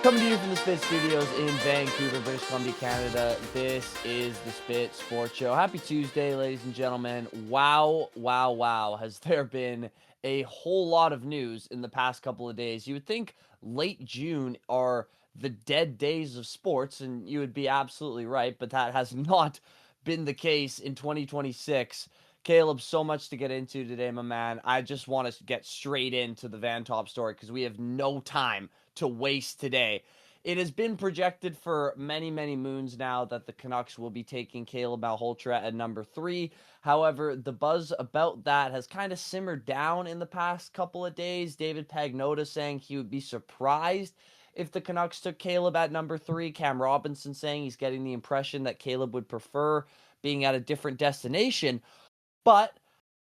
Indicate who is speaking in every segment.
Speaker 1: Coming to you from the Spit Studios in Vancouver, British Columbia, Canada. This is the Spit Sports Show. Happy Tuesday, ladies and gentlemen. Wow, wow, wow. Has there been a whole lot of news in the past couple of days? You would think late June are the dead days of sports, and you would be absolutely right, but that has not been the case in 2026. Caleb, so much to get into today, my man. I just want to get straight into the Van Top story because we have no time to waste today. It has been projected for many, many moons now that the Canucks will be taking Caleb Malhotra at number 3. However, the buzz about that has kind of simmered down in the past couple of days. David Pagnotta saying he would be surprised if the Canucks took Caleb at number 3. Cam Robinson saying he's getting the impression that Caleb would prefer being at a different destination. But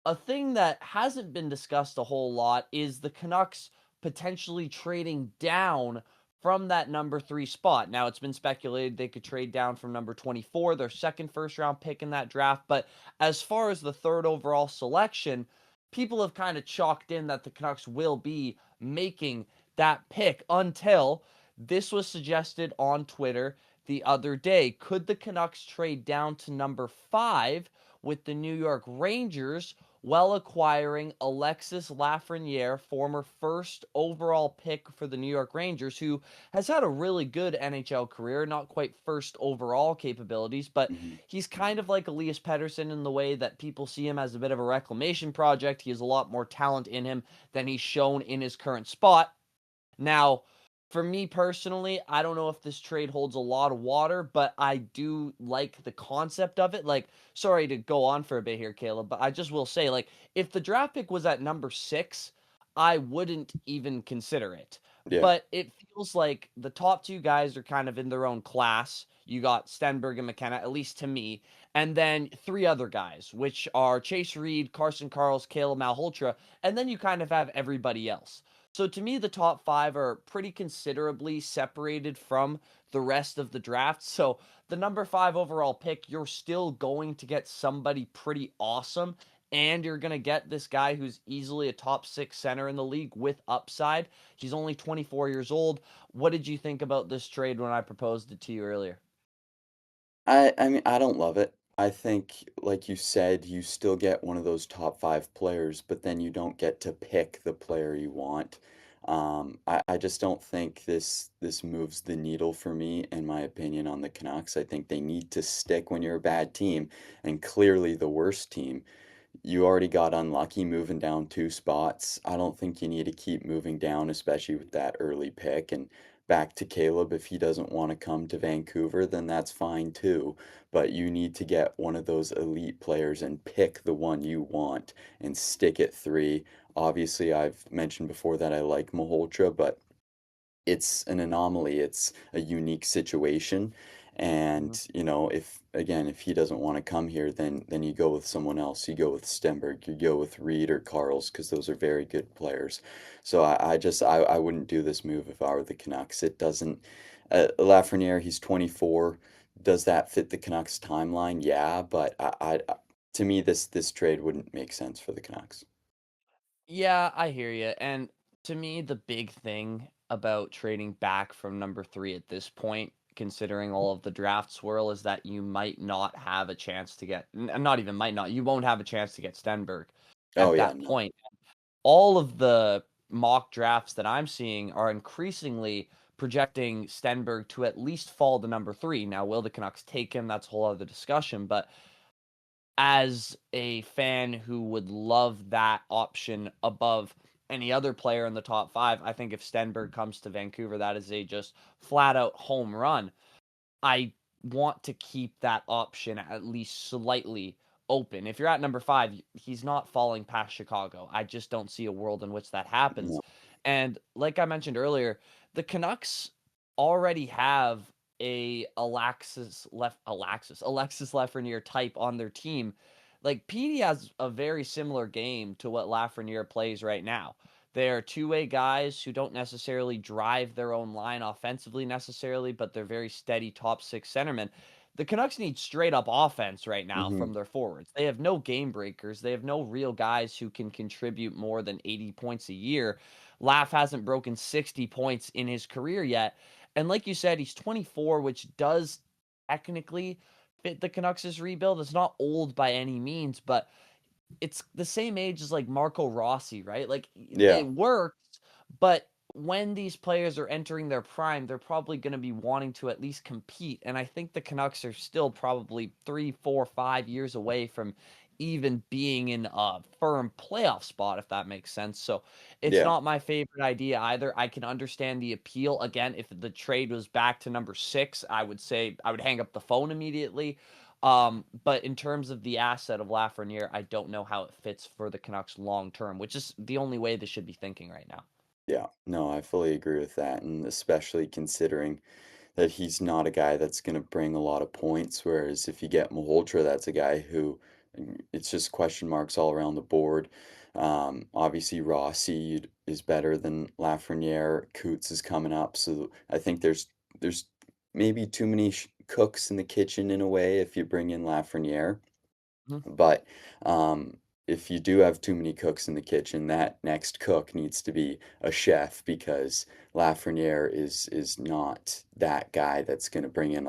Speaker 1: a thing that hasn't been discussed a whole lot is the Canucks potentially trading down from that number 3 spot. Now, it's been speculated they could trade down from number 24, their second first-round pick in that draft. But as far as the third overall selection, people have kind of chalked in that the Canucks will be making that pick until this was suggested on Twitter the other day. Could the Canucks trade down to number 5 with the New York Rangers while acquiring Alexis Lafrenière, former first overall pick for the New York Rangers, who has had a really good NHL career, not quite first overall capabilities, but
Speaker 2: Mhm.
Speaker 1: he's kind of like Elias Pettersson in the way that people see him as a bit of a reclamation project. He has a lot more talent in him than he's shown in his current spot. Now, for me personally, I don't know if this trade holds a lot of water, but I do like the concept of it. Like, sorry to go on for a bit here, Caleb, but I just will say, like, if the draft pick was at number 6, I wouldn't even consider it.
Speaker 2: Yeah.
Speaker 1: But it feels like the top 2 guys are kind of in their own class. You got Stenberg and McKenna, at least to me, and then 3 other guys, which are Chase Reed, Carson Karls, Caleb Malhotra, and then you kind of have everybody else. So to me, the top 5 are pretty considerably separated from the rest of the draft. So the number 5 overall pick, you're still going to get somebody pretty awesome. And you're going to get this guy who's easily a top 6 center in the league with upside. He's only 24 years old. What did you think about this trade when I proposed it to you earlier?
Speaker 2: I mean, I don't love it. I think, like you said, you still get one of those top 5 players, but then you don't get to pick the player you want. I just don't think this moves the needle for me, in my opinion, on the Canucks. I think they need to stick when you're a bad team, and clearly the worst team. You already got unlucky moving down 2 spots. I don't think you need to keep moving down, especially with that early pick. And back to Caleb, if he doesn't want to come to Vancouver, then that's fine too. But you need to get one of those elite players and pick the one you want and stick at 3. Obviously, I've mentioned before that I like Malhotra, but it's an anomaly. It's a unique situation.
Speaker 1: Mhm.
Speaker 2: And, if he doesn't want to come here, then you go with someone else. You go with Stenberg, you go with Reed or Karls, because those are very good players. So I wouldn't do this move if I were the Canucks. It doesn't Lafreniere, he's 24. Does that fit the Canucks timeline? Yeah, but to me this trade wouldn't make sense for the Canucks.
Speaker 1: Yeah, I hear you. And to me, the big thing about trading back from number 3 at this point, considering all of the draft swirl, is that you might not have a chance to get, not even might not, you won't have a chance to get Stenberg
Speaker 2: Oh
Speaker 1: at
Speaker 2: yeah,
Speaker 1: that
Speaker 2: no.
Speaker 1: point. All of the mock drafts that I'm seeing are increasingly projecting Stenberg to at least fall to number 3. Now, will the Canucks take him? That's a whole other discussion. But as a fan who would love that option above any other player in the top 5, I think if Stenberg comes to Vancouver, that is a just flat out home run. I want to keep that option at least slightly open. If you're at number 5, he's not falling past Chicago. I just don't see a world in which that happens.
Speaker 2: No.
Speaker 1: And like I mentioned earlier, the Canucks already have a Alexis Lafreniere type on their team. Like Petey has a very similar game to what Lafreniere plays right now. They're two-way guys who don't necessarily drive their own line offensively necessarily, but they're very steady top 6 centermen. The Canucks need straight up offense right now
Speaker 2: Hmm.
Speaker 1: from their forwards. They have no game breakers. They have no real guys who can contribute more than 80 points a year. Laff hasn't broken 60 points in his career yet. And like you said, he's 24, which does technically fit the Canucks' rebuild. It's not old by any means, but it's the same age as like Marco Rossi, right? Like
Speaker 2: Yeah.
Speaker 1: it works, but when these players are entering their prime, they're probably going to be wanting to at least compete. And I think the Canucks are still probably 3, 4, 5 years away from even being in a firm playoff spot, if that makes sense. So it's
Speaker 2: Yeah.
Speaker 1: not my favorite idea either. I can understand the appeal. Again, if the trade was back to number 6, I would say I would hang up the phone immediately. But in terms of the asset of Lafrenière, I don't know how it fits for the Canucks long term, which is the only way they should be thinking right now.
Speaker 2: Yeah. No, I fully agree with that, and especially considering that he's not a guy that's going to bring a lot of points. Whereas if you get Malhotra, that's a guy who it's just question marks all around the board. Obviously, Rossi is better than Lafreniere. Coots is coming up, so I think there's maybe too many cooks in the kitchen in a way if you bring in Lafreniere.
Speaker 1: Mhm.
Speaker 2: But if you do have too many cooks in the kitchen, that next cook needs to be a chef because Lafreniere is not that guy that's going to bring in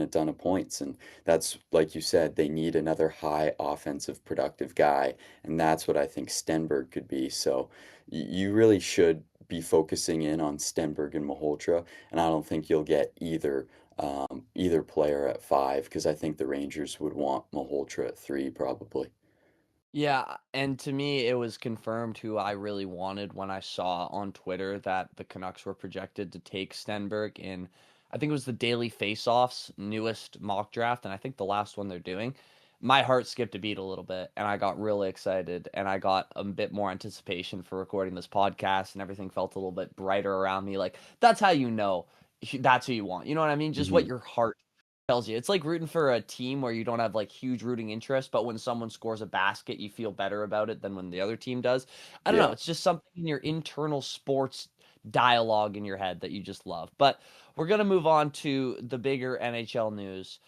Speaker 2: a ton of points. And that's like you said, they need another high offensive productive guy, and that's what I think Stenberg could be. So you really should be focusing in on Stenberg and Malhotra, and I don't think you'll get either player at 5 because I think the Rangers would want Malhotra at 3 probably.
Speaker 1: Yeah, and to me, it was confirmed who I really wanted when I saw on Twitter that the Canucks were projected to take Stenberg in, I think it was the Daily Faceoff's newest mock draft, and I think the last one they're doing. My heart skipped a beat a little bit, and I got really excited, and I got a bit more anticipation for recording this podcast, and everything felt a little bit brighter around me. Like, that's how you know that's who you want. You know what I mean? Just what
Speaker 2: Hmm.
Speaker 1: your heart tells you. It's like rooting for a team where you don't have like huge rooting interest, but when someone scores a basket, you feel better about it than when the other team does. I don't know.
Speaker 2: Yeah.
Speaker 1: It's just something in your internal sports dialogue in your head that you just love. But we're going to move on to the bigger NHL news.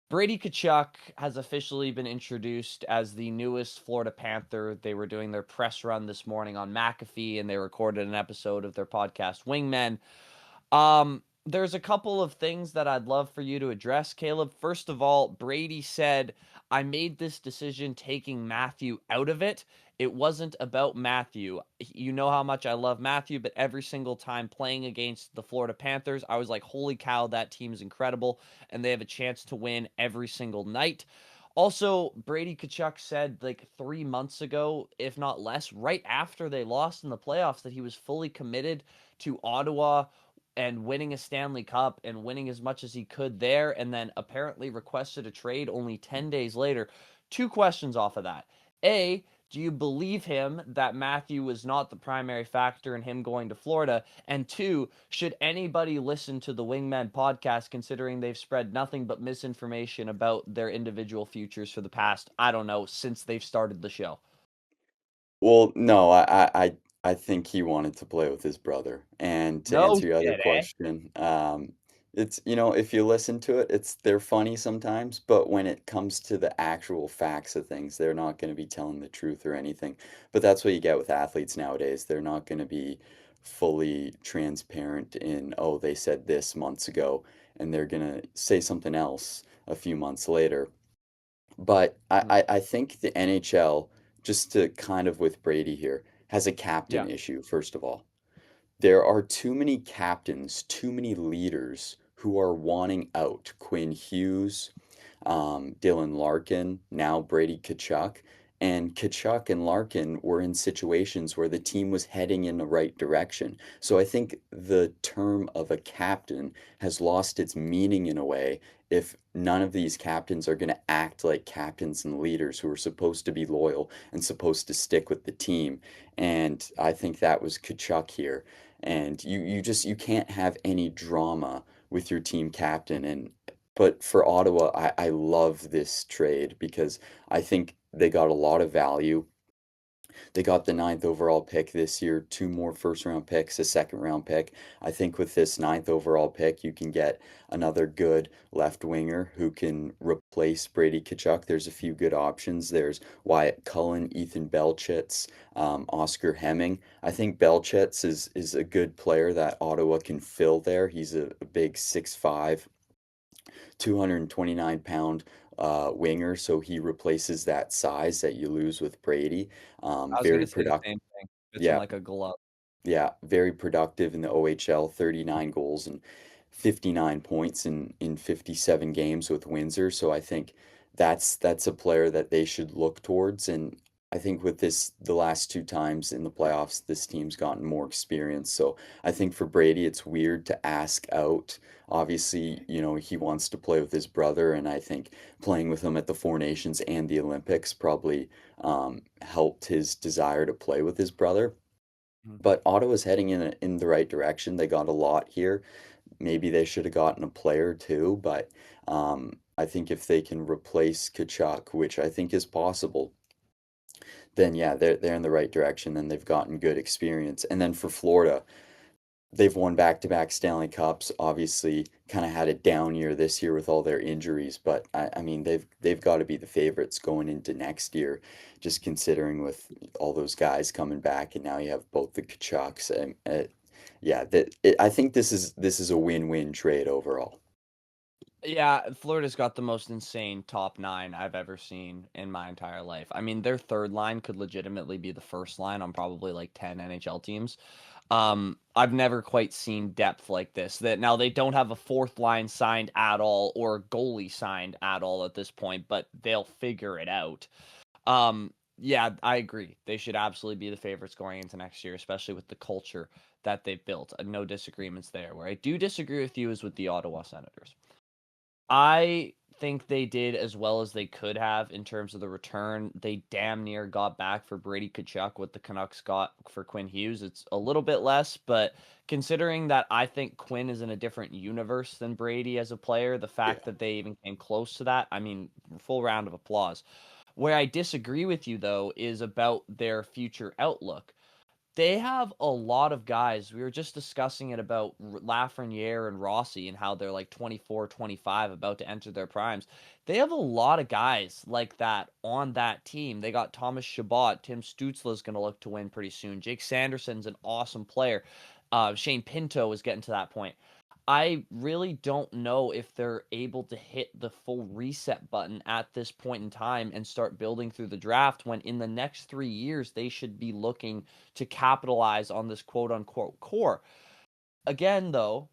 Speaker 1: Brady Tkachuk has officially been introduced as the newest Florida Panther. They were doing their press run this morning on McAfee, and they recorded an episode of their podcast, Wingmen. There's a couple of things that I'd love for you to address, Caleb. First of all, Brady said, I made this decision taking Matthew out of it. It wasn't about Matthew. You know how much I love Matthew, but every single time playing against the Florida Panthers, I was like, holy cow, that team's incredible, and they have a chance to win every single night. Also, Brady Tkachuk said like 3 months ago, if not less, right after they lost in the playoffs, that he was fully committed to Ottawa and winning a Stanley Cup and winning as much as he could there, and then apparently requested a trade only 10 days later. Two questions off of that. A, do you believe him that Matthew was not the primary factor in him going to Florida? And two, should anybody listen to the Wingman podcast considering they've spread nothing but misinformation about their individual futures for the past, I don't know, since they've started the show?
Speaker 2: Well, no, I think he wanted to play with his brother. And to
Speaker 1: No
Speaker 2: answer your other
Speaker 1: shit, eh?
Speaker 2: question, it's, if you listen to it, they're funny sometimes, but when it comes to the actual facts of things, they're not going to be telling the truth or anything. But that's what you get with athletes nowadays. They're not going to be fully transparent in, oh, they said this months ago, and they're going to say something else a few months later. But
Speaker 1: Mhm.
Speaker 2: I think the NHL, just to kind of with Brady here, has a captain
Speaker 1: Yeah.
Speaker 2: issue, first of all. There are too many captains, too many leaders who are wanting out. Quinn Hughes, Dylan Larkin, now Brady Tkachuk. And Tkachuk and Larkin were in situations where the team was heading in the right direction. So I think the term of a captain has lost its meaning in a way if none of these captains are going to act like captains and leaders who are supposed to be loyal and supposed to stick with the team. And I think that was Tkachuk here. And you can't have any drama with your team captain. And but for Ottawa, I love this trade because I think they got a lot of value They got the ninth overall pick this year, two more first round picks, a second round pick. I think with this ninth overall pick, you can get another good left winger who can replace Brady Tkachuk. There's a few good options. There's Wyatt Cullen, Ethan Belchitz, Oscar Hemming. I think Belchitz is a good player that Ottawa can fill there. He's a big 6'5", 229-pound winger, so he replaces that size that you lose with Brady.
Speaker 1: I was
Speaker 2: Very
Speaker 1: gonna say the
Speaker 2: productive.
Speaker 1: same thing. Fits him
Speaker 2: Yeah,
Speaker 1: like a glove.
Speaker 2: yeah, very productive in the OHL, 39 goals and 59 points in 57 games with Windsor. So I think that's a player that they should look towards. And I think with this, the last two times in the playoffs, this team's gotten more experience. So I think for Brady, it's weird to ask out. Obviously, he wants to play with his brother, and I think playing with him at the Four Nations and the Olympics probably helped his desire to play with his brother.
Speaker 1: Mhm.
Speaker 2: But Ottawa's heading in the right direction. They got a lot here. Maybe they should have gotten a player too, but I think if they can replace Kachuk, which I think is possible, then yeah, they're in the right direction and they've gotten good experience. And then for Florida, they've won back-to-back Stanley Cups. Obviously, kind of had a down year this year with all their injuries, but I mean they've got to be the favorites going into next year, just considering with all those guys coming back, and now you have both the Kachucks. And yeah, I think this is a win-win trade overall.
Speaker 1: Yeah, Florida's got the most insane top nine I've ever seen in my entire life. I mean, their third line could legitimately be the first line on probably like 10 NHL teams. I've never quite seen depth like this. That now they don't have a fourth line signed at all or a goalie signed at all at this point, but they'll figure it out. Yeah, I agree. They should absolutely be the favorites going into next year, especially with the culture that they've built. No disagreements there. Where I do disagree with you is with the Ottawa Senators. I think they did as well as they could have in terms of the return. They damn near got back for Brady Tkachuk what the Canucks got for Quinn Hughes. It's a little bit less, but considering that I think Quinn is in a different universe than Brady as a player, the fact
Speaker 2: Yeah.
Speaker 1: that they even came close to that, I mean, full round of applause. Where I disagree with you though is about their future outlook. They have a lot of guys. We were just discussing it about Lafrenière and Rossi and how they're like 24, 25, about to enter their primes. They have a lot of guys like that on that team. They got Thomas Chabot. Tim Stützle is going to look to win pretty soon. Jake Sanderson's an awesome player. Shane Pinto is getting to that point. I really don't know if they're able to hit the full reset button at this point in time and start building through the draft when in the next 3 years they should be looking to capitalize on this quote unquote core. Again, though,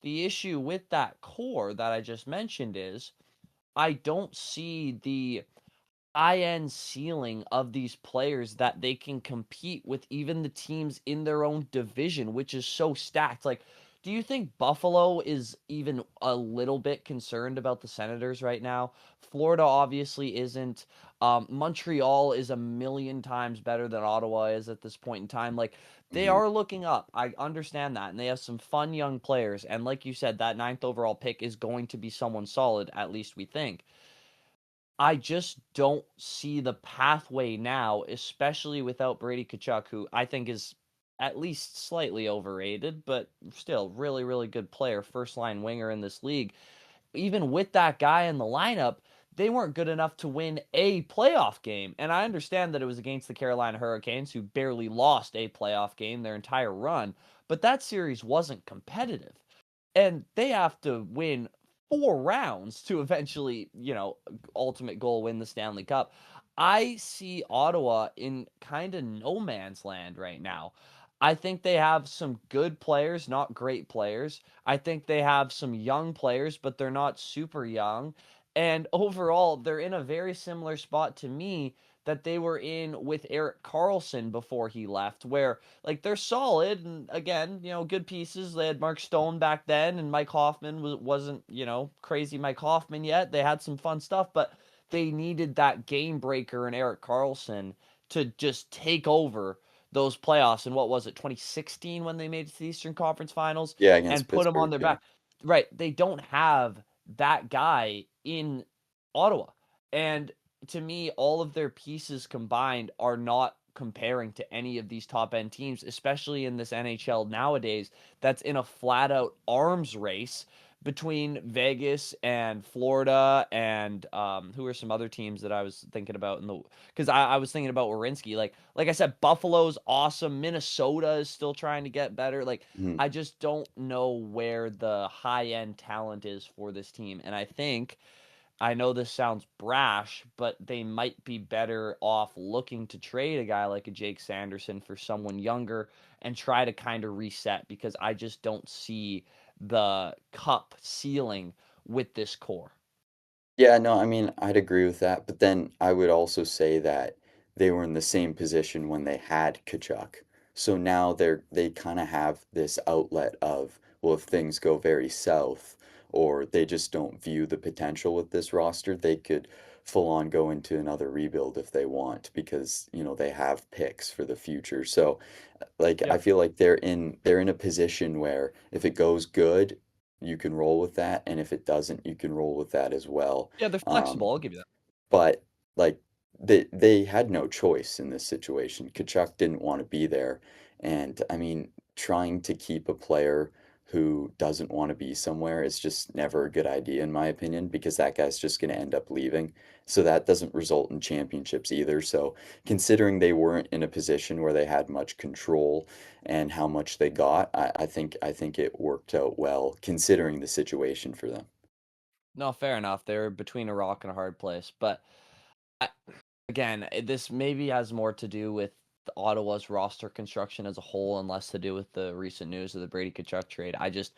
Speaker 1: the issue with that core that I just mentioned is I don't see the high-end ceiling of these players that they can compete with even the teams in their own division, which is so stacked. Like, do you think Buffalo is even a little bit concerned about the Senators right now? Florida obviously isn't. Montreal is a million times better than Ottawa is at this point in time. Like, they
Speaker 2: Hmm.
Speaker 1: are looking up. I understand that. And they have some fun young players. And like you said, that ninth overall pick is going to be someone solid, at least we think. I just don't see the pathway now, especially without Brady Tkachuk, who I think is at least slightly overrated, but still really, really good player, first line winger in this league. Even with that guy in the lineup, they weren't good enough to win a playoff game. And I understand that it was against the Carolina Hurricanes, who barely lost a playoff game their entire run, but that series wasn't competitive and they have to win 4 rounds to eventually, ultimate goal win the Stanley Cup. I see Ottawa in kind of no man's land right now. I think they have some good players, not great players. I think they have some young players, but they're not super young. And overall, they're in a very similar spot to me that they were in with Erik Karlsson before he left, where like they're solid and again, good pieces. They had Mark Stone back then and Mike Hoffman wasn't, crazy Mike Hoffman yet. They had some fun stuff, but they needed that game breaker in Erik Karlsson to just take over those playoffs. And what was it, 2016 when they made it to the Eastern Conference Finals
Speaker 2: Yeah,
Speaker 1: and
Speaker 2: against
Speaker 1: put them on
Speaker 2: Pittsburgh.
Speaker 1: their
Speaker 2: Yeah.
Speaker 1: back? Right. They don't have that guy in Ottawa. And to me, all of their pieces combined are not comparing to any of these top end teams, especially in this NHL nowadays that's in a flat out arms race between Vegas and Florida and who are some other teams that I was thinking about in the because I was thinking about Werenski. Like I said, Buffalo's awesome. Minnesota is still trying to get better. Like
Speaker 2: Mhm.
Speaker 1: I just don't know where the high end talent is for this team. And I know this sounds brash, but they might be better off looking to trade a guy like a Jake Sanderson for someone younger and try to kind of reset because I just don't see the cup ceiling with this core.
Speaker 2: Yeah, no, I mean, I'd agree with that, but then I would also say that they were in the same position when they had Tkachuk. So now they kind of have this outlet of, well, if things go very south or they just don't view the potential with this roster, they could full on go into another rebuild if they want because, they have picks for the future. So, like I
Speaker 1: Yeah.
Speaker 2: feel like they're in a position where if it goes good, you can roll with that, and if it doesn't, you can roll with that as well.
Speaker 1: Yeah, they're
Speaker 2: Um,
Speaker 1: flexible. I'll give you that.
Speaker 2: but like they had no choice in this situation. Kachuk didn't want to be there, and I mean, trying to keep a player who doesn't want to be somewhere is just never a good idea in my opinion because that guy's just going to end up leaving. So that doesn't result in championships either. So considering they weren't in a position where they had much control and how much they got, I think it worked out well considering the situation for them.
Speaker 1: No, fair enough. They're between a rock and a hard place. But I, again, this maybe has more to do with the Ottawa's roster construction as a whole and less to do with the recent news of the Brady Tkachuk trade. I just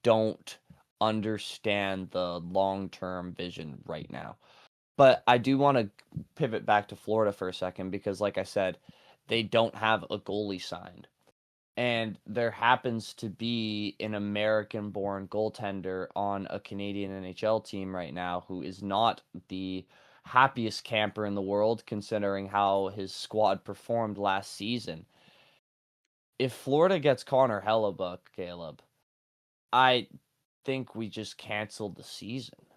Speaker 1: don't understand the long-term vision right now. But I do want to pivot back to Florida for a second because, like I said, they don't have a goalie signed. And there happens to be an American born goaltender on a Canadian NHL team right now who is not the happiest camper in the world considering how his squad performed last season. If Florida gets Connor Hellebuck, Caleb, I think we just canceled the season.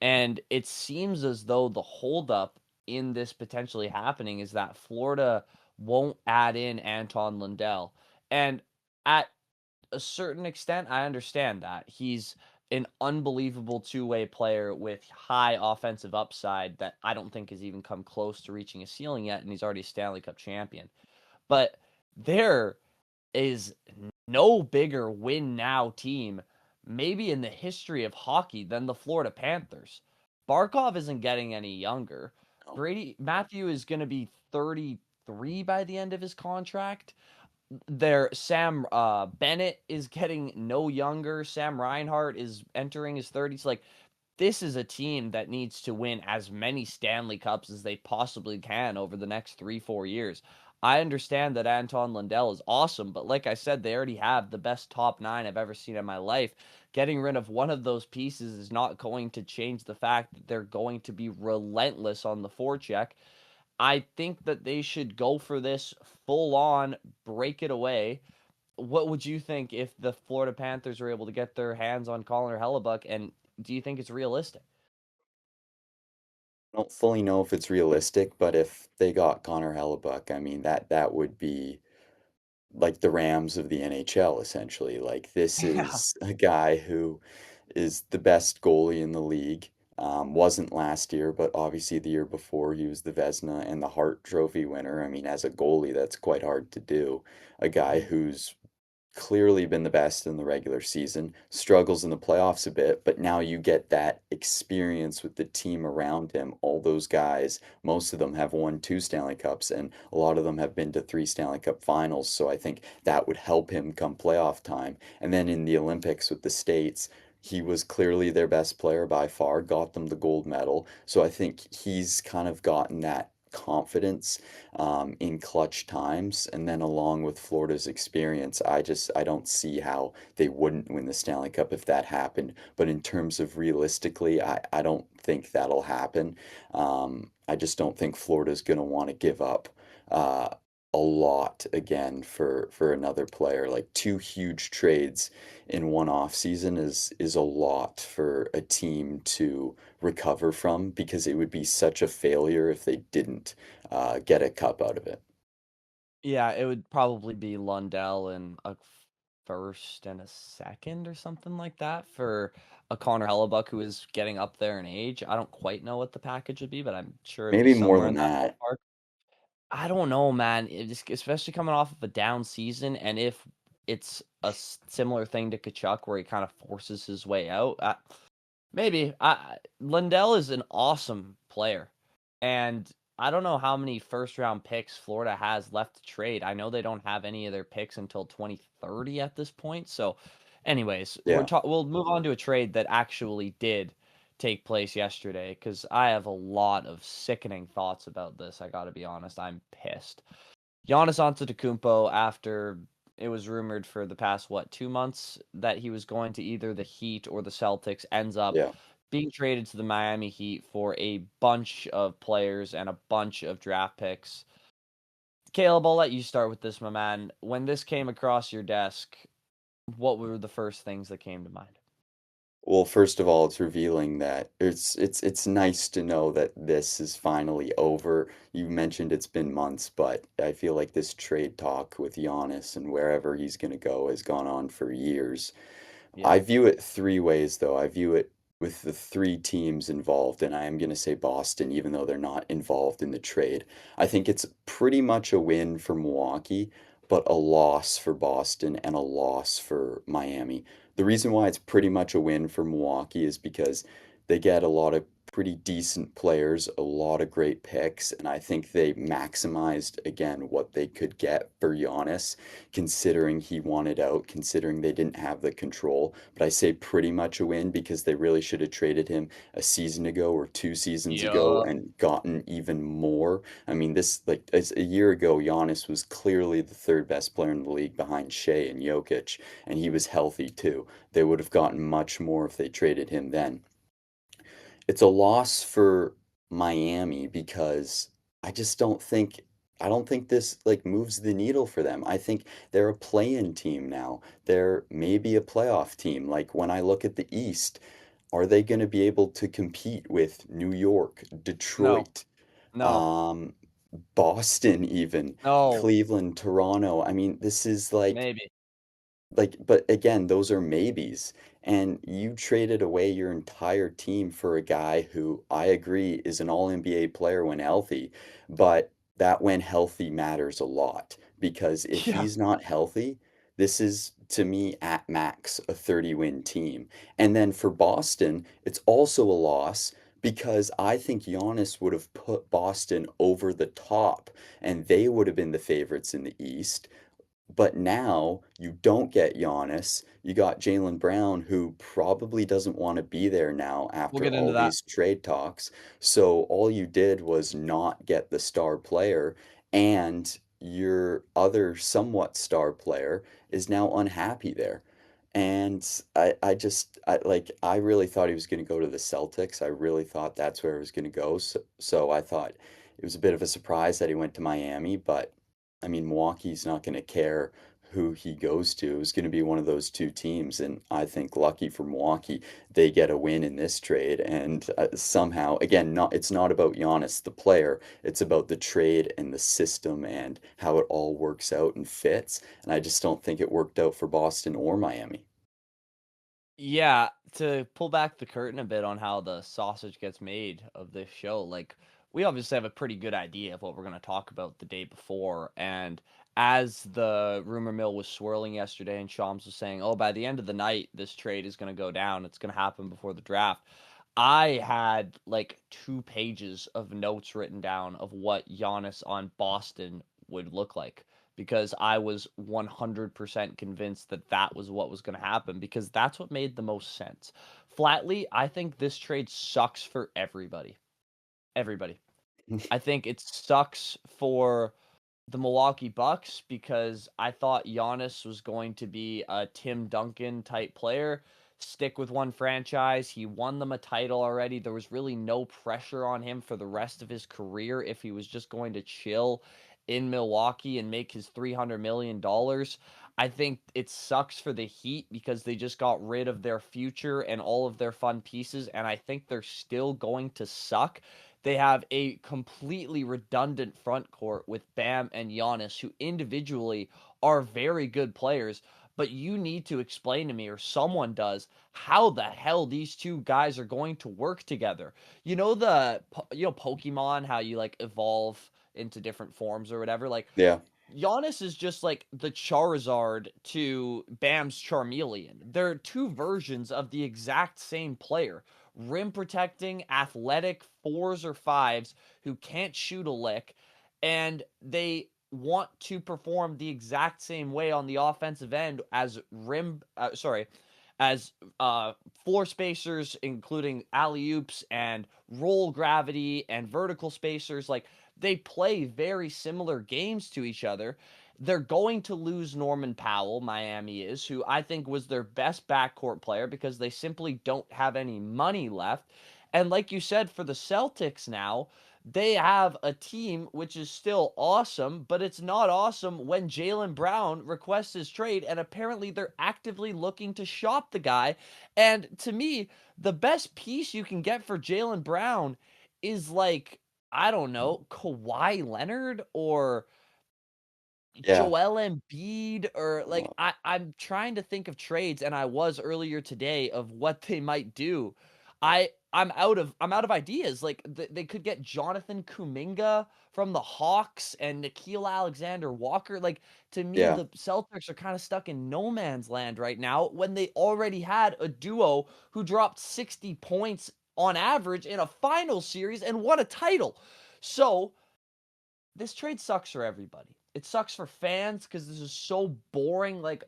Speaker 1: And it seems as though the holdup in this potentially happening is that Florida won't add in Anton Lundell. And at a certain extent, I understand that. He's an unbelievable two-way player with high offensive upside that I don't think has even come close to reaching a ceiling yet, and he's already a Stanley Cup champion. But there is no bigger win now team, maybe in the history of hockey, than the Florida Panthers. Barkov isn't getting any younger.
Speaker 2: No.
Speaker 1: Brady Matthew is going to be 33 by the end of his contract. There, Sam Bennett is getting no younger. Sam Reinhart is entering his 30s. Like, this is a team that needs to win as many Stanley Cups as they possibly can over the next 3, 4 years. I understand that Anton Lundell is awesome, but like I said, they already have the best top nine I've ever seen in my life. Getting rid of one of those pieces is not going to change the fact that they're going to be relentless on the forecheck. I think that they should go for this full on, break it away. What would you think if the Florida Panthers were able to get their hands on Colin Hellebuck? And do you think it's realistic?
Speaker 2: I don't fully know if it's realistic, but if they got Connor Hellebuck, I mean that would be like the Rams of the NHL essentially. Like this
Speaker 1: Yeah.
Speaker 2: is a guy who is the best goalie in the league. Wasn't last year, but obviously the year before he was the Vezina and the Hart Trophy winner. I mean, as a goalie, that's quite hard to do. A guy who's clearly been the best in the regular season, struggles in the playoffs a bit, but now you get that experience with the team around him. All those guys, most of them have won two Stanley Cups, and a lot of them have been to three Stanley Cup finals. So I think that would help him come playoff time. And then in the Olympics with the States, he was clearly their best player by far, got them the gold medal. So I think he's kind of gotten that confidence in clutch times. And then along with Florida's experience, I don't see how they wouldn't win the Stanley Cup if that happened. But in terms of realistically, I don't think that'll happen. I just don't think Florida's going to want to give up uh, a lot again for another player. Like two huge trades in one off season is a lot for a team to recover from because it would be such a failure if they didn't get a cup out of it.
Speaker 1: Yeah, it would probably be Lundell and a first and a second or something like that for a Connor Hellebuck who is getting up there in age. I don't quite know what the package would be, but I'm sure it'd be
Speaker 2: Maybe more
Speaker 1: somewhere
Speaker 2: than
Speaker 1: in that
Speaker 2: that.
Speaker 1: ballpark. I don't know, man. Especially coming off of a down season, and if it's a similar thing to Tkachuk where he kind of forces his way out, maybe. Lundell is an awesome player, and I don't know how many first round picks Florida has left to trade. I know they don't have any of their picks until 2030 at this point. So, anyways,
Speaker 2: Yeah.
Speaker 1: we'll move on to a trade that actually did take place yesterday because I have a lot of sickening thoughts about this. I got to be honest, I'm pissed. Giannis Antetokounmpo, after it was rumored for the past 2 months that he was going to either the Heat or the Celtics, ends up
Speaker 2: Yeah.
Speaker 1: being traded to the Miami Heat for a bunch of players and a bunch of draft picks. Caleb, I'll let you start with this, my man. When this came across your desk, what were the first things that came to mind?
Speaker 2: Well, first of all, it's revealing that it's nice to know that this is finally over. You mentioned it's been months, but I feel like this trade talk with Giannis and wherever he's going to go has gone on for years.
Speaker 1: Yeah.
Speaker 2: I view it three ways, though. I view it with the three teams involved, and I am going to say Boston, even though they're not involved in the trade. I think it's pretty much a win for Milwaukee, but a loss for Boston and a loss for Miami. The reason why it's pretty much a win for Milwaukee is because they get a lot of pretty decent players, a lot of great picks, and I think they maximized again what they could get for Giannis considering he wanted out, considering they didn't have the control. But I say pretty much a win because they really should have traded him a season ago or 2 seasons ago
Speaker 1: Yeah.
Speaker 2: and gotten even more. I mean, this, like, as a year ago, Giannis was clearly the third best player in the league behind Shea and Jokic, and he was healthy too. They would have gotten much more if they traded him then. It's a loss for Miami because I just don't think this like moves the needle for them. I think they're a play-in team now. They're maybe a playoff team. Like when I look at the East, are they going to be able to compete with New York,
Speaker 1: No.
Speaker 2: Detroit,
Speaker 1: No.
Speaker 2: um, Boston even,
Speaker 1: No.
Speaker 2: Cleveland, Toronto? I mean, this is
Speaker 1: Maybe.
Speaker 2: but again, those are maybes. And you traded away your entire team for a guy who I agree is an all NBA player when healthy, but that when healthy matters a lot because if
Speaker 1: Yeah.
Speaker 2: he's not healthy, this is to me at max a 30-win team. And then for Boston, it's also a loss because I think Giannis would have put Boston over the top and they would have been the favorites in the East. But now you don't get Giannis. You got Jaylen Brown, who probably doesn't want to be there now
Speaker 1: We'll
Speaker 2: after
Speaker 1: get into
Speaker 2: all
Speaker 1: that.
Speaker 2: these trade talks. So all you did was not get the star player, and your other somewhat star player is now unhappy there. And I really thought he was going to go to the Celtics. I really thought that's where he was going to go. So I thought it was a bit of a surprise that he went to Miami, but I mean, Milwaukee's not going to care who he goes to. It was going to be one of those two teams, and I think lucky for Milwaukee, they get a win in this trade. And somehow, again, not it's not about Giannis, the player. It's about the trade and the system and how it all works out and fits. And I just don't think it worked out for Boston or Miami.
Speaker 1: Yeah, to pull back the curtain a bit on how the sausage gets made of this show, like we obviously have a pretty good idea of what we're going to talk about the day before. And as the rumor mill was swirling yesterday, and Shams was saying, "Oh, by the end of the night, this trade is going to go down. It's going to happen before the draft." I had like 2 pages of notes written down of what Giannis on Boston would look like because I was 100% convinced that that was what was going to happen because that's what made the most sense. Flatly, I think this trade sucks for everybody. Everybody. I think it sucks for the Milwaukee Bucks because I thought Giannis was going to be a Tim Duncan type player, stick with one franchise. He won them a title already. There was really no pressure on him for the rest of his career if he was just going to chill in Milwaukee and make his $300 million. I think it sucks for the Heat because they just got rid of their future and all of their fun pieces, and I think they're still going to suck. they have a completely redundant front court with Bam and Giannis, who individually are very good players. But you need to explain to me, or someone does, how the hell these two guys are going to work together. Pokemon, how you like evolve into different forms or whatever. Like
Speaker 2: Yeah.
Speaker 1: Giannis is just like the Charizard to Bam's Charmeleon. They're two versions of the exact same player. Rim protecting, athletic fours or fives who can't shoot a lick, and they want to perform the exact same way on the offensive end as as floor spacers, including alley oops and roll gravity and vertical spacers. Like they play very similar games to each other. They're going to lose Norman Powell, Miami is, who I think was their best backcourt player because they simply don't have any money left. And like you said, for the Celtics now, they have a team which is still awesome, but it's not awesome when Jaylen Brown requests his trade, and apparently they're actively looking to shop the guy. And to me, the best piece you can get for Jaylen Brown is like, I don't know, Kawhi Leonard or
Speaker 2: Yeah.
Speaker 1: Joel Embiid, or like
Speaker 2: Well,
Speaker 1: I'm trying to think of trades, and I was earlier today of what they might do. I'm out of ideas. Like they could get Jonathan Kuminga from the Hawks and Nikhil Alexander Walker. Like to me,
Speaker 2: yeah.
Speaker 1: the Celtics are kind of stuck in no man's land right now when they already had a duo who dropped 60 points on average in a final series and won a title. So this trade sucks for everybody. It sucks for fans because this is so boring. Like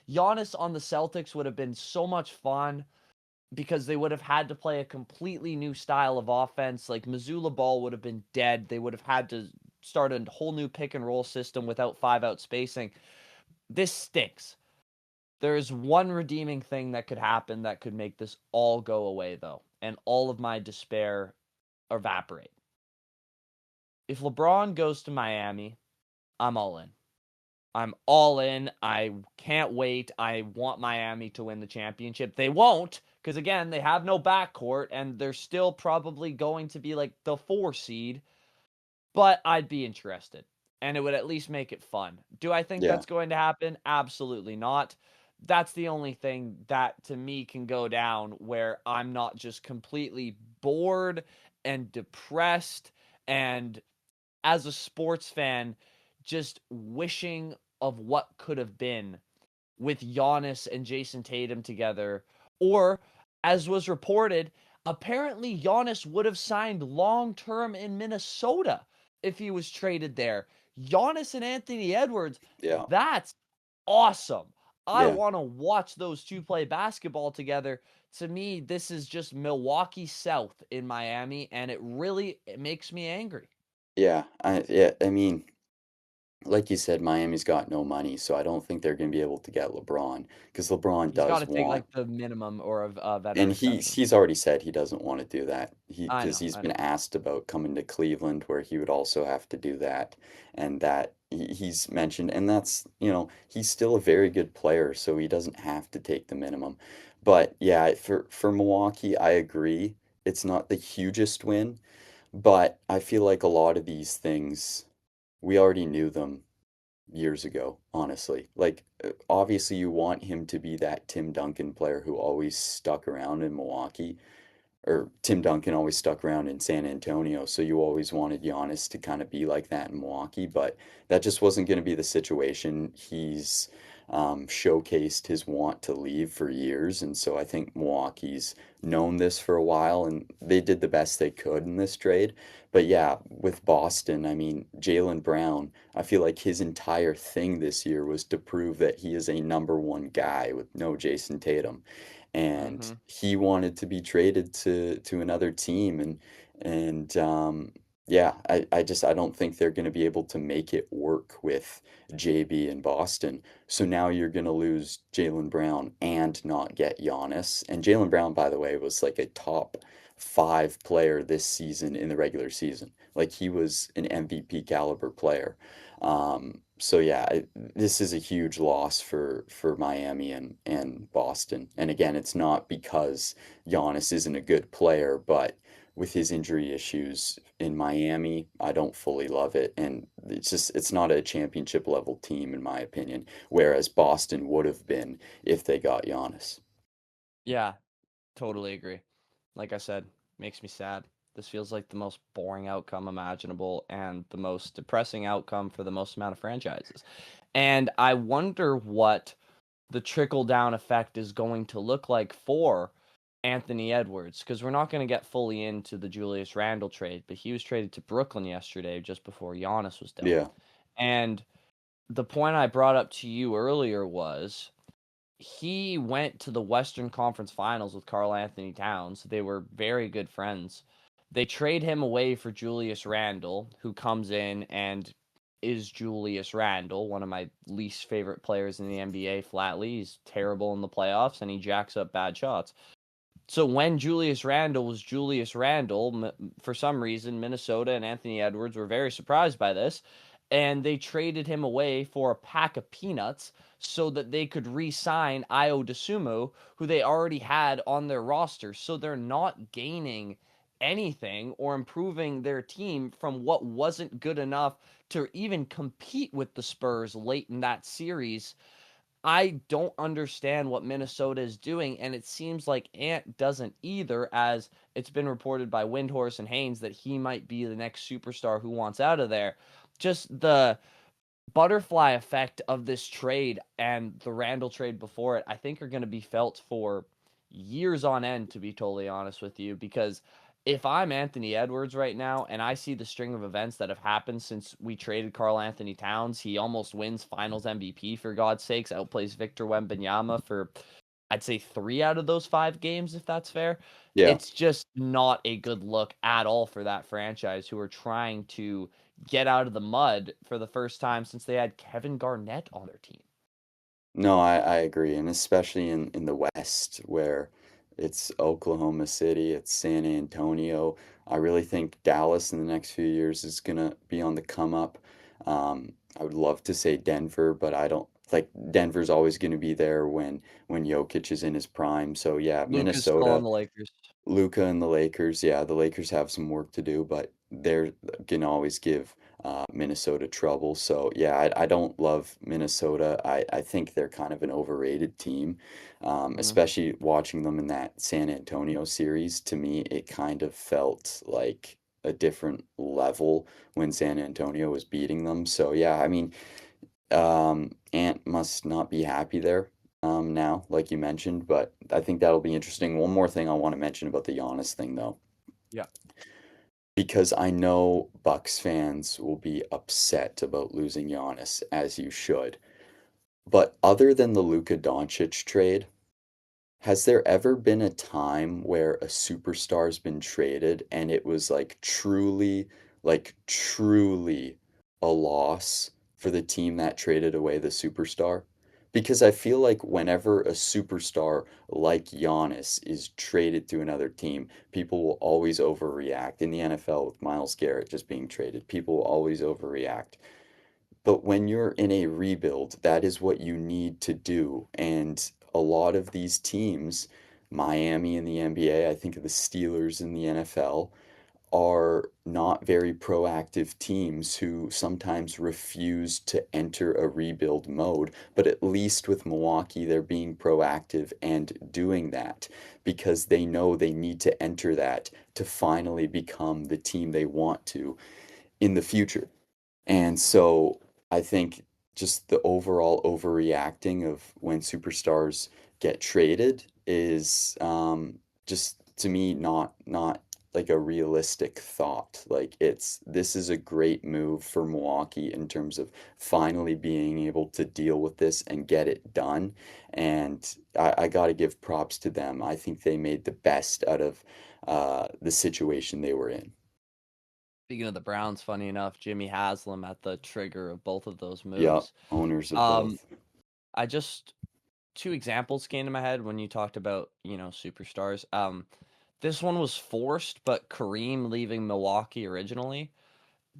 Speaker 1: Giannis on the Celtics would have been so much fun because they would have had to play a completely new style of offense. Like Missoula Ball would have been dead. They would have had to start a whole new pick and roll system without 5-out spacing. This stinks. There is one redeeming thing that could happen that could make this all go away, though, and all of my despair evaporate. If LeBron goes to Miami, I'm all in. I'm all in. I can't wait. I want Miami to win the championship. They won't, because again, they have no backcourt, and they're still probably going to be like the 4 seed. But I'd be interested, and it would at least make it fun. Do I think
Speaker 2: Yeah.
Speaker 1: that's going to happen? Absolutely not. That's the only thing that to me can go down where I'm not just completely bored and depressed and as a sports fan, just wishing of what could have been with Giannis and Jason Tatum together. Or, as was reported, apparently Giannis would have signed long term in Minnesota if he was traded there. Giannis and Anthony Edwards,
Speaker 2: Yeah.
Speaker 1: that's awesome. I
Speaker 2: Yeah.
Speaker 1: want to watch those two play basketball together. To me, this is just Milwaukee South in Miami, and it makes me angry.
Speaker 2: I mean, like you said, Miami's got no money, so I don't think they're going to be able to get LeBron because LeBron
Speaker 1: He's got
Speaker 2: does
Speaker 1: to take
Speaker 2: want,
Speaker 1: like the minimum or a veteran
Speaker 2: and
Speaker 1: exception.
Speaker 2: he's already said he doesn't want to do that.
Speaker 1: I
Speaker 2: Because
Speaker 1: know,
Speaker 2: he's
Speaker 1: I
Speaker 2: been
Speaker 1: know.
Speaker 2: asked about coming to Cleveland, where he would also have to do that, and that he's mentioned, and that's, he's still a very good player, so he doesn't have to take the minimum. But yeah, for Milwaukee, I agree. It's not the hugest win, but I feel like a lot of these things we already knew them years ago, honestly. Like, obviously, you want him to be that Tim Duncan player who always stuck around in Milwaukee, or Tim Duncan always stuck around in San Antonio, so you always wanted Giannis to kind of be like that in Milwaukee, but that just wasn't going to be the situation. He's showcased his want to leave for years, and so I think Milwaukee's known this for a while, and they did the best they could in this trade. But yeah, with Boston, I mean, Jaylen Brown, I feel like his entire thing this year was to prove that he is a number one guy with no Jason Tatum, and
Speaker 1: Mm-hmm.
Speaker 2: he wanted to be traded to another team, and yeah, I don't think they're going to be able to make it work with JB in Boston. So now you're going to lose Jaylen Brown and not get Giannis. And Jaylen Brown, by the way, was like a top five player this season in the regular season. Like he was an MVP caliber player. So yeah, this is a huge loss for Miami and Boston. And again, it's not because Giannis isn't a good player, but with his injury issues in Miami, I don't fully love it. And it's not a championship level team, in my opinion, whereas Boston would have been if they got Giannis.
Speaker 1: Yeah, totally agree. Like I said, makes me sad. This feels like the most boring outcome imaginable and the most depressing outcome for the most amount of franchises. And I wonder what the trickle down effect is going to look like for Anthony Edwards, because we're not going to get fully into the Julius Randle trade, but he was traded to Brooklyn yesterday just before Giannis was dealt.
Speaker 2: Yeah.
Speaker 1: And the point I brought up to you earlier was he went to the Western Conference Finals with Karl Anthony Towns. They were very good friends. They trade him away for Julius Randle, who comes in and is Julius Randle, one of my least favorite players in the NBA flatly. He's terrible in the playoffs and he jacks up bad shots. So when Julius Randle was Julius Randle, for some reason, Minnesota and Anthony Edwards were very surprised by this, and they traded him away for a pack of peanuts so that they could re-sign Io DeSumo, who they already had on their roster. So they're not gaining anything or improving their team from what wasn't good enough to even compete with the Spurs late in that series. I don't understand what Minnesota is doing, and it seems like Ant doesn't either, as it's been reported by Windhorse and Haynes that he might be the next superstar who wants out of there. Just the butterfly effect of this trade and the Randall trade before it, I think are going to be felt for years on end, to be totally honest with you, because if I'm Anthony Edwards right now and I see the string of events that have happened since we traded Karl Anthony Towns, he almost wins finals MVP for God's sakes, outplays Victor Wembanyama for I'd say 3 out of those 5 games, if that's fair.
Speaker 2: Yeah.
Speaker 1: It's just not a good look at all for that franchise who are trying to get out of the mud for the first time since they had Kevin Garnett on their team.
Speaker 2: No, I agree. And especially in the West where it's Oklahoma City, it's San Antonio. I really think Dallas in the next few years is gonna be on the come up. I would love to say Denver, but I don't like Denver's always gonna be there when Jokic is in his prime. So yeah,
Speaker 1: Luka's still on
Speaker 2: Minnesota.
Speaker 1: the Lakers.
Speaker 2: Luca and the Lakers, yeah, the Lakers have some work to do, but they're can always give Minnesota trouble. So yeah, I don't love Minnesota. I think they're kind of an overrated team,
Speaker 1: Hmm.
Speaker 2: especially watching them in that San Antonio series. To me, it kind of felt like a different level when San Antonio was beating them. So yeah, I mean, Ant must not be happy there now, like you mentioned, but I think that'll be interesting. One more thing I want to mention about the Giannis thing, though,
Speaker 1: Yeah.
Speaker 2: because I know Bucks fans will be upset about losing Giannis, as you should. But other than the Luka Doncic trade, has there ever been a time where a superstar's been traded and it was like truly a loss for the team that traded away the superstar? Because I feel like whenever a superstar like Giannis is traded to another team, people will always overreact. In the NFL with Myles Garrett just being traded, people will always overreact. But when you're in a rebuild, that is what you need to do. And a lot of these teams, Miami in the NBA, I think of the Steelers in the NFL, are not very proactive teams who sometimes refuse to enter a rebuild mode. But at least with Milwaukee, they're being proactive and doing that because they know they need to enter that to finally become the team they want to in the future. And so I think just the overall overreacting of when superstars get traded is just to me not like a realistic thought. Like this is a great move for Milwaukee in terms of finally being able to deal with this and get it done. And I got to give props to them. I think they made the best out of the situation they were in.
Speaker 1: Speaking of the Browns, funny enough, Jimmy Haslam at the trigger of both of those
Speaker 2: Yeah,
Speaker 1: moves.
Speaker 2: owners of
Speaker 1: Um,
Speaker 2: both.
Speaker 1: I just two examples came to my head when you talked about, superstars. This one was forced, but Kareem leaving Milwaukee originally,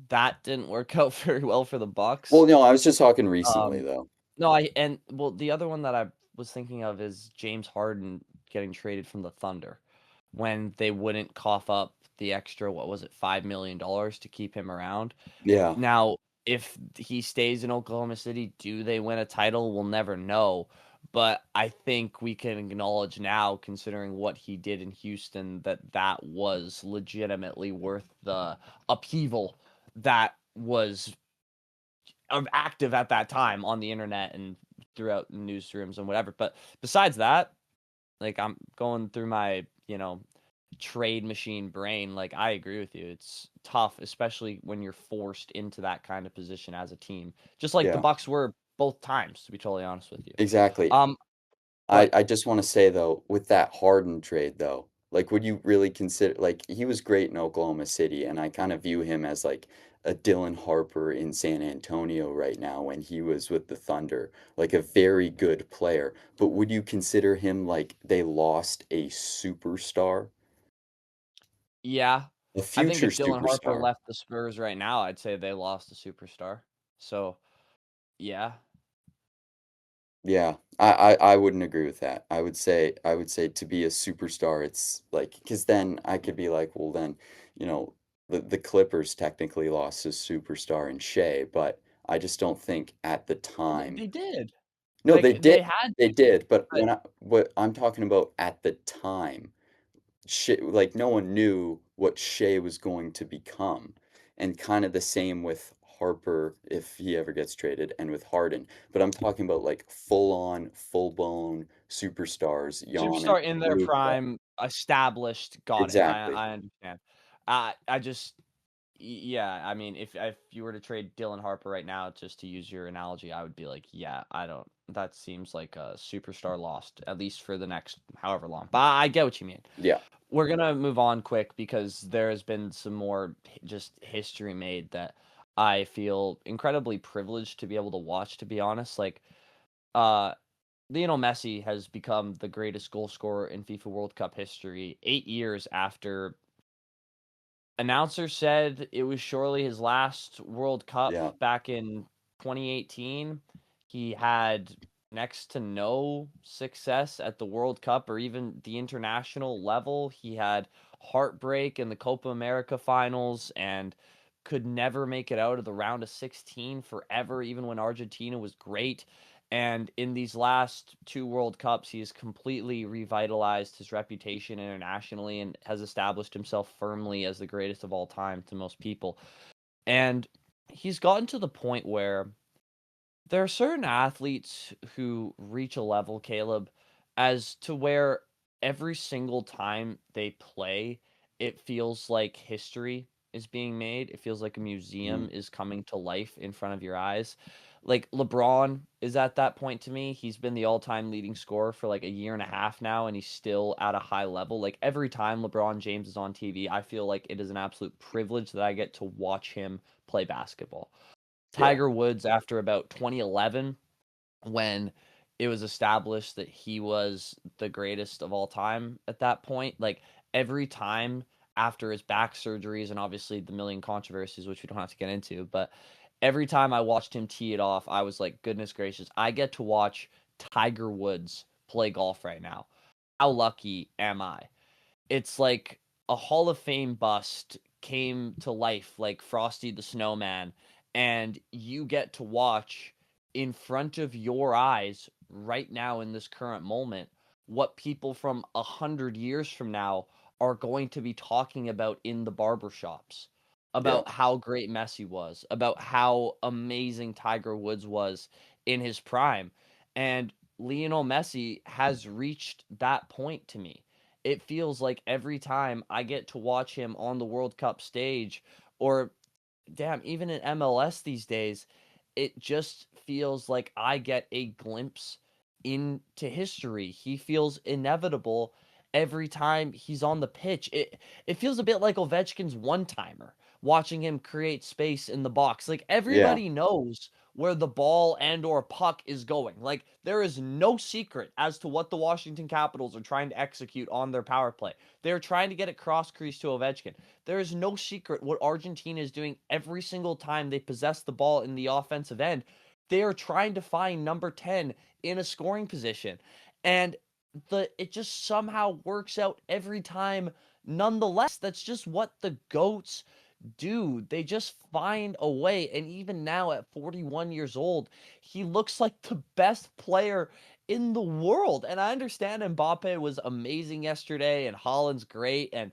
Speaker 1: that didn't work out very well for the
Speaker 2: Well,
Speaker 1: Bucks.
Speaker 2: no, I was just talking recently
Speaker 1: Um,
Speaker 2: though.
Speaker 1: no, I and well, the other one that I was thinking of is James Harden getting traded from the Thunder. when they wouldn't cough up the extra, what was it, $5 million to keep him around.
Speaker 2: Yeah.
Speaker 1: Now, if he stays in Oklahoma City, do they win a title? We'll never know. But I think we can acknowledge now, considering what he did in Houston, that that was legitimately worth the upheaval that was active at that time on the internet and throughout newsrooms and whatever. But besides that, like I'm going through my, trade machine brain. Like I agree with you. It's tough, especially when you're forced into that kind of position as a team. Just like the
Speaker 2: Yeah.
Speaker 1: Bucks were both times, to be totally honest with you.
Speaker 2: Exactly.
Speaker 1: Um,
Speaker 2: I
Speaker 1: but
Speaker 2: I just wanna say, though, with that Harden trade, though, like, would you really consider like, he was great in Oklahoma City, and I kinda view him as, like, a Dylan Harper in San Antonio right now when he was with the Thunder, like, a very good player, but would you consider him like they lost a superstar?
Speaker 1: yeah,
Speaker 2: A
Speaker 1: I think
Speaker 2: future
Speaker 1: if Dylan Harper
Speaker 2: superstar.
Speaker 1: left the Spurs right now, I'd say they lost a superstar. So, yeah.
Speaker 2: Yeah, I wouldn't agree with that. I would say to be a superstar, it's like because then I could be like, well, then, the Clippers technically lost a superstar in Shea, but I just don't think at the time.
Speaker 1: They did.
Speaker 2: No,
Speaker 1: Like they had
Speaker 2: they
Speaker 1: to.
Speaker 2: did, but
Speaker 1: But
Speaker 2: what I'm talking about at the time. Like, no one knew what Shea was going to become, and kinda the same with Harper if he ever gets traded, and with Harden, but I'm talking about, like, full-on, full-blown superstars, Giannis,
Speaker 1: superstar in their
Speaker 2: Luka.
Speaker 1: prime, established, got it. I
Speaker 2: Exactly.
Speaker 1: I understand. I just yeah, I mean, if you were to trade Dylan Harper right now, just to use your analogy, I would be like, yeah, I don't. That seems like a superstar lost, at least for the next however long. But I get what you mean.
Speaker 2: Yeah,
Speaker 1: We're gonna move on quick because there has been some more just history made that I feel incredibly privileged to be able to watch. To be honest, like uh, Lionel Messi has become the greatest goal scorer in FIFA World Cup history 8 years after announcers said it was surely his last World Cup
Speaker 2: yeah,
Speaker 1: back in 2018. He had next to no success at the World Cup or even the international level. He had heartbreak in the Copa America finals and could never make it out of the round of 16 forever, even when Argentina was great. And in these last two World Cups, he has completely revitalized his reputation internationally and has established himself firmly as the greatest of all time to most people. And he's gotten to the point where there are certain athletes who reach a level, Caleb, as to where every single time they play, it feels like history is being made. It feels like a museum
Speaker 2: mhm,
Speaker 1: is coming to life in front of your eyes. Like LeBron is at that point to me. He's been the all-time leading scorer for like a year and a half now, and he's still at a high level. Like every time LeBron James is on TV, I feel like it is an absolute privilege that I get to watch him play basketball.
Speaker 2: yeah,
Speaker 1: Tiger Woods after about 2011 when it was established that he was the greatest of all time at that point. Like every time after his back surgeries and obviously the million controversies, which we don't have to get into, but every time I watched him tee it off, I was like, goodness gracious, I get to watch Tiger Woods play golf right now. How lucky am I? It's like a Hall of Fame bust came to life like Frosty the Snowman, and you get to watch in front of your eyes right now in this current moment what people from 100 years from now are going to be talking about in the barbershops
Speaker 2: yeah,
Speaker 1: about how great Messi was, about how amazing Tiger Woods was in his prime. And Lionel Messi has reached that point to me. It feels like every time I get to watch him on the World Cup stage, or damn, even in MLS these days, it just feels like I get a glimpse into history. He feels inevitable every time he's on the pitch. It feels a bit like Ovechkin's one-timer, watching him create space in the box. Like
Speaker 2: yeah,
Speaker 1: everybody knows where the ball and or puck is going. Like there is no secret as to what the Washington Capitals are trying to execute on their power play. They're trying to get it cross crease to Ovechkin. There is no secret what Argentina is doing every single time they possess the ball in the offensive end. They are trying to find number 10 in a scoring position. And it just somehow works out every time nonetheless. That's just what the GOATs do. They just find a way, and even now at 41 years old, he looks like the best player in the world, and I understand Mbappe was amazing yesterday, and Haaland's great, and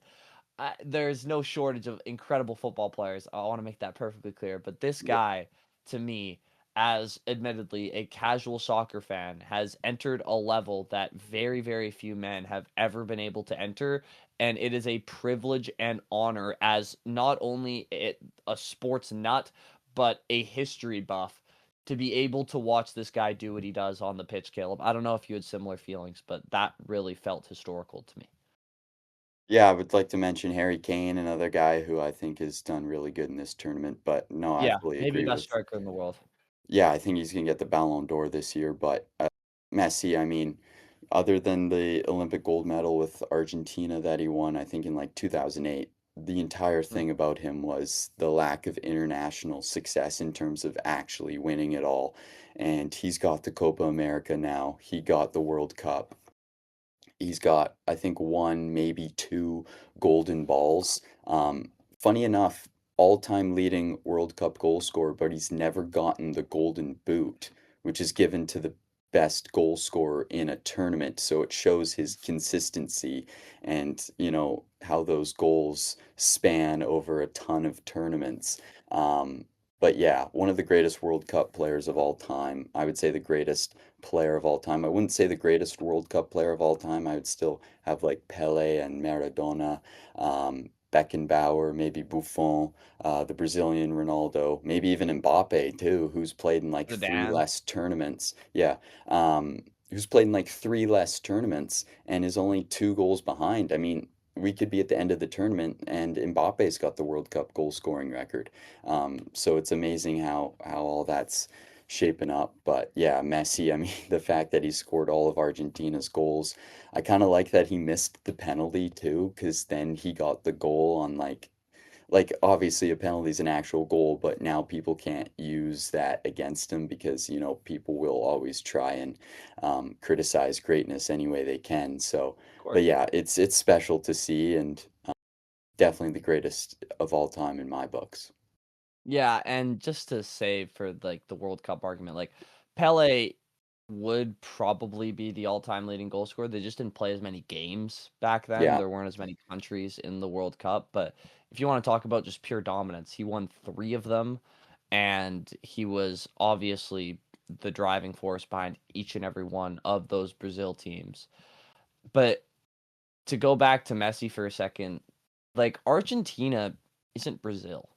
Speaker 1: there's no shortage of incredible football players. I want to make that perfectly clear. But this
Speaker 2: Yeah.
Speaker 1: guy, to me, as admittedly a casual soccer fan, has entered a level that very, very few men have ever been able to enter. And it is a privilege and honor as not only a sports nut, but a history buff to be able to watch this guy do what he does on the pitch, Caleb. I don't know if you had similar feelings, but that really felt historical to me.
Speaker 2: Yeah, I would like to mention Harry Kane, another guy who I think has done really good in this tournament. But no, I
Speaker 1: Yeah,
Speaker 2: fully
Speaker 1: maybe
Speaker 2: agree
Speaker 1: best
Speaker 2: with.
Speaker 1: striker in the world.
Speaker 2: Yeah, I think he's gonna get the Ballon d'Or this year. But Messi, I mean, other than the Olympic gold medal with Argentina that he won, I think in like 2008, the entire
Speaker 1: Mm.
Speaker 2: thing about him was the lack of international success in terms of actually winning it all. And he's got the Copa America now. He got the World Cup. He's got, I think, one, maybe two golden balls. Funny enough, all-time leading World Cup goal scorer, but he's never gotten the golden boot, which is given to the best goal scorer in a tournament. So it shows his consistency and, how those goals span over a ton of tournaments. Um, but yeah, one of the greatest World Cup players of all time. I would say the greatest player of all time. I wouldn't say the greatest World Cup player of all time. I would still have like Pele and Maradona, Beckenbauer, maybe Buffon, the Brazilian Ronaldo, maybe even Mbappe too, who's played in like three
Speaker 1: Zidane.
Speaker 2: less tournaments. Yeah. Who's played in like three less tournaments and is only two goals behind. I mean, we could be at the end of the tournament and Mbappe's got the World Cup goal scoring record. So it's amazing how all that's shaping up. But yeah, Messi, I mean, the fact that he scored all of Argentina's goals, I kind of like that he missed the penalty too, because then he got the goal on like obviously a penalty is an actual goal, but now people can't use that against him because people will always try and criticize greatness any way they can. So,
Speaker 1: Of
Speaker 2: but
Speaker 1: course.
Speaker 2: yeah, it's special to see and definitely the greatest of all time in my books.
Speaker 1: Yeah, and just to say for like the World Cup argument, like Pele would probably be the all-time leading goal scorer. They just didn't play as many games back then.
Speaker 2: Yeah,
Speaker 1: There weren't as many countries in the World Cup. But if you want to talk about just pure dominance, he won three of them, and he was obviously the driving force behind each and every one of those Brazil teams. But to go back to Messi for a second, like Argentina isn't Brazil.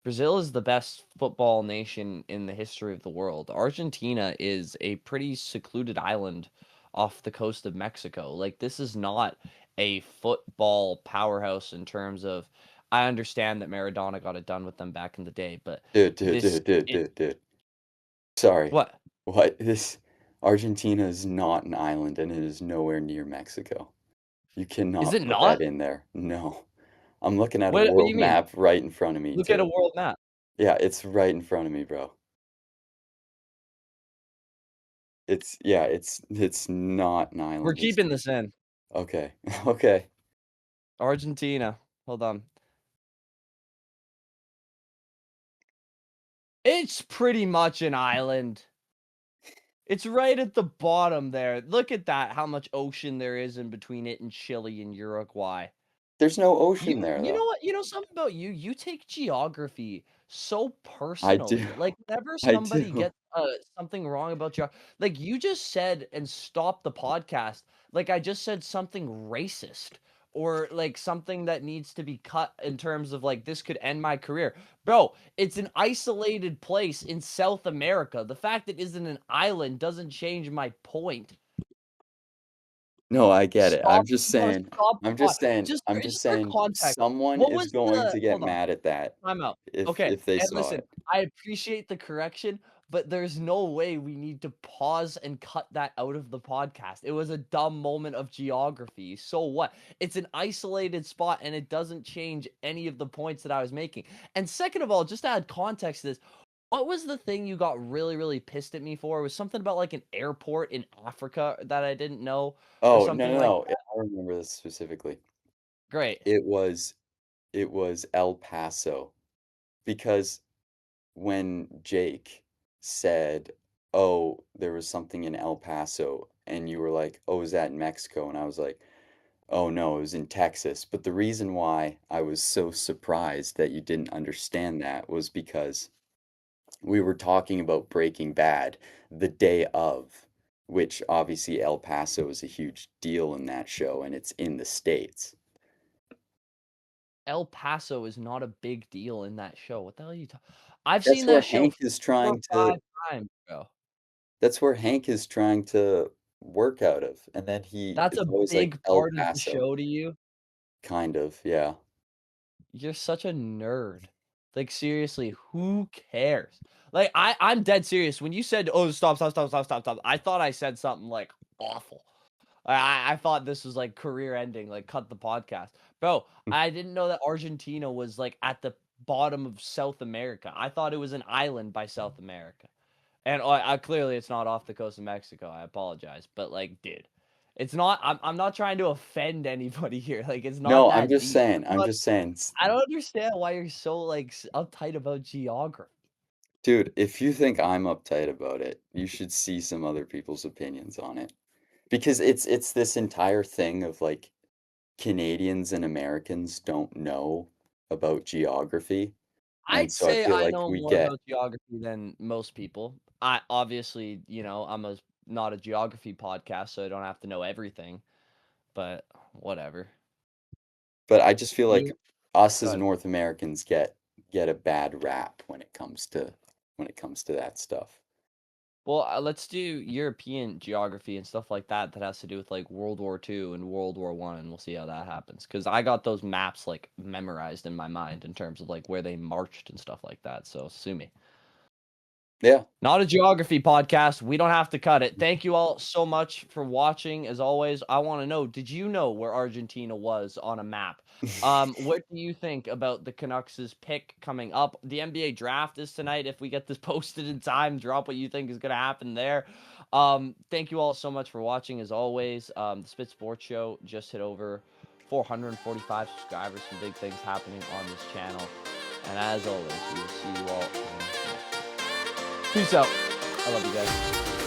Speaker 1: Brazil is the best football nation in the history of the world. Argentina is a pretty secluded island off the coast of Mexico. Like, this is not a football powerhouse in terms of. I understand that Maradona got it done with them back in the day, but
Speaker 2: dude, dude,
Speaker 1: this
Speaker 2: dude, dude,
Speaker 1: it
Speaker 2: dude, dude. Sorry.
Speaker 1: what?
Speaker 2: What? This Argentina is not an island and it is nowhere near Mexico. You
Speaker 1: Is
Speaker 2: cannot
Speaker 1: it
Speaker 2: put
Speaker 1: not?
Speaker 2: that in there. No. I'm looking at a
Speaker 1: What do
Speaker 2: world
Speaker 1: you mean?
Speaker 2: map right in front of me
Speaker 1: Look at a
Speaker 2: too.
Speaker 1: world map.
Speaker 2: Yeah, it's right in front of me, bro. It's not an
Speaker 1: We're
Speaker 2: island. It's
Speaker 1: keeping this in.
Speaker 2: okay. Okay.
Speaker 1: Argentina. Hold on. It's pretty much an island. It's right at the bottom there. Look at that, how much ocean there is in between it and Chile and Uruguay.
Speaker 2: There's no
Speaker 1: You
Speaker 2: ocean there
Speaker 1: you know
Speaker 2: though.
Speaker 1: what? You know something about you? You take geography so
Speaker 2: I do.
Speaker 1: personally. Like, whenever
Speaker 2: I
Speaker 1: somebody
Speaker 2: do.
Speaker 1: gets, something wrong about like, you just said and stopped the podcast, like, I just said something racist or, like, something that needs to be cut in terms of, like, this could end my career. Bro, it's an isolated place in South America. The fact it isn't an island doesn't change my point.
Speaker 2: No, I get it.
Speaker 1: Stop, bro, stop the pod. Just for context,
Speaker 2: Someone
Speaker 1: what
Speaker 2: is
Speaker 1: was
Speaker 2: going
Speaker 1: the
Speaker 2: to get
Speaker 1: hold on.
Speaker 2: mad at that
Speaker 1: Time out.
Speaker 2: if
Speaker 1: Okay,
Speaker 2: if they
Speaker 1: and
Speaker 2: saw
Speaker 1: listen,
Speaker 2: it.
Speaker 1: I appreciate the correction, but there's no way we need to pause and cut that out of the podcast. It was a dumb moment of geography. So what? It's an isolated spot and it doesn't change any of the points that I was making. And second of all, just to add context to this, What was the thing you got really, really pissed at me for? It was something about, like, an airport in Africa that I didn't know or
Speaker 2: Oh, no,
Speaker 1: something
Speaker 2: no,
Speaker 1: like
Speaker 2: no,
Speaker 1: that.
Speaker 2: I remember this specifically.
Speaker 1: Great.
Speaker 2: It was it was El Paso, because when Jake said, "Oh, there was something in El Paso," and you were like, "Oh, is that in Mexico?" And I was like, "Oh no, it was in Texas." But the reason why I was so surprised that you didn't understand that was because we were talking about Breaking Bad the day of, which obviously El Paso is a huge deal in that show, and it's in the States.
Speaker 1: El Paso is not a big deal in that show. What the hell are you talking? I've seen
Speaker 2: That's where
Speaker 1: that show
Speaker 2: Hank is
Speaker 1: 4 or
Speaker 2: trying to
Speaker 1: 5 times, bro.
Speaker 2: that's where Hank is trying to work out of, and then
Speaker 1: That's
Speaker 2: it's
Speaker 1: a
Speaker 2: always like
Speaker 1: big
Speaker 2: El
Speaker 1: part of the
Speaker 2: Paso,
Speaker 1: show to you?
Speaker 2: kind of, yeah.
Speaker 1: You're such a nerd. Like, seriously, who cares? Like, I'm dead serious. When you said, "Oh, stop, stop, stop, stop, stop, stop," I thought I said something, like, awful. I thought this was, like, career ending, like, cut the podcast. Bro, I didn't know that Argentina was, like, at the bottom of South America. I thought it was an island by South America. And I clearly it's not off the coast of Mexico. I apologize, but like, dude, it's not. I'm not trying to offend anybody here. Like, it's not
Speaker 2: No,
Speaker 1: that deep.
Speaker 2: I'm just saying,
Speaker 1: I don't understand why you're so like uptight about geography.
Speaker 2: dude, if you think I'm uptight about it, you should see some other people's opinions on it. Because it's this entire thing of like Canadians and Americans don't know about geography. And
Speaker 1: I'd
Speaker 2: so I
Speaker 1: say
Speaker 2: feel
Speaker 1: I
Speaker 2: like
Speaker 1: know
Speaker 2: we
Speaker 1: more
Speaker 2: get,
Speaker 1: about geography than most people. I obviously, I'm not a geography podcast, so I don't have to know everything. But whatever.
Speaker 2: but I just feel like
Speaker 1: You
Speaker 2: us as
Speaker 1: good.
Speaker 2: North Americans get a bad rap when it comes to that stuff.
Speaker 1: Well, let's do European geography and stuff like that that has to do with like World War II and World War One, and we'll see how that happens. Because I got those maps like memorized in my mind in terms of like where they marched and stuff like that. So sue me.
Speaker 2: Yeah.
Speaker 1: Not a geography podcast. We don't have to cut it. Thank you all so much for watching. As always, I want to know, did you know where Argentina was on a map? What do you think about the Canucks' pick coming up? The NBA draft is tonight. If we get this posted in time, drop what you think is going to happen there. Thank you all so much for watching. As always, the Spit Sports Show just hit over 445 subscribers. Some big things happening on this channel. And as always, we will see you all in the next one. Peace out. I love you guys.